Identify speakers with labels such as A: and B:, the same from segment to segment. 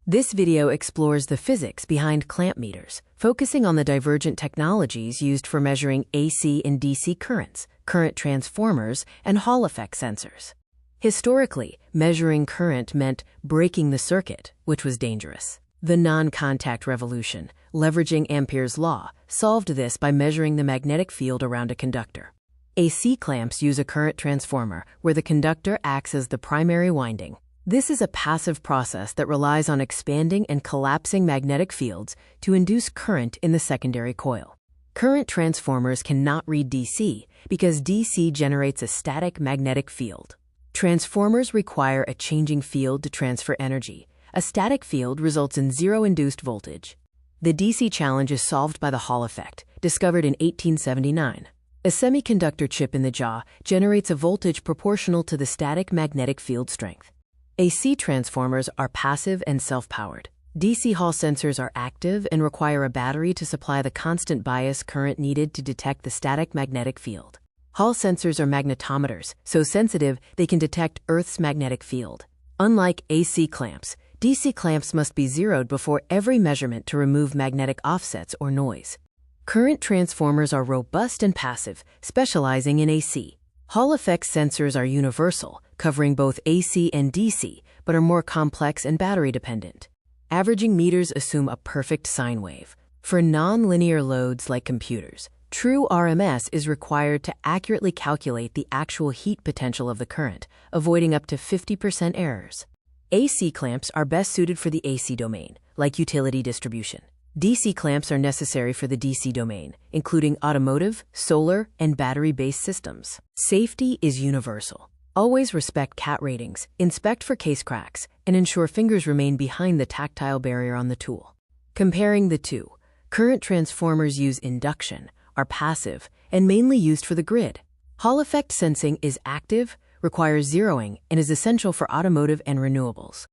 A: This video explores the physics behind clamp meters, focusing on the divergent technologies used for measuring AC and DC currents, current transformers, and Hall effect sensors. Historically, measuring current meant breaking the circuit, which was dangerous. The non-contact revolution, leveraging Ampere's law, solved this by measuring the magnetic field around a conductor. AC clamps use a current transformer where the conductor acts as the primary winding. This is a passive process that relies on expanding and collapsing magnetic fields to induce current in the secondary coil. Current transformers cannot read DC because DC generates a static magnetic field. Transformers require a changing field to transfer energy. A static field results in zero induced voltage. The DC challenge is solved by the Hall effect, discovered in 1879. A semiconductor chip in the jaw generates a voltage proportional to the static magnetic field strength. AC transformers are passive and self-powered. DC Hall sensors are active and require a battery to supply the constant bias current needed to detect the static magnetic field. Hall sensors are magnetometers, so sensitive they can detect Earth's magnetic field. Unlike AC clamps, DC clamps must be zeroed before every measurement to remove magnetic offsets or noise. Current transformers are robust and passive, specializing in AC. Hall effect sensors are universal, covering both AC and DC, but are more complex and battery-dependent. Averaging meters assume a perfect sine wave. For non-linear loads like computers, true RMS is required to accurately calculate the actual heat potential of the current, avoiding up to 50% errors. AC clamps are best suited for the AC domain, like utility distribution. DC clamps are necessary for the DC domain, including automotive, solar, and battery-based systems. Safety is universal. Always respect CAT ratings, inspect for case cracks, and ensure fingers remain behind the tactile barrier on the tool. Comparing the two, current transformers use induction, are passive, and mainly used for the grid. Hall effect sensing is active, requires zeroing, and is essential for automotive and renewables.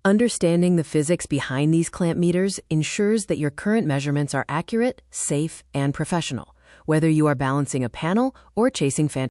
A: Understanding the physics behind these clamp meters ensures that your current measurements are accurate, safe, and professional, whether you are balancing a panel or chasing phantom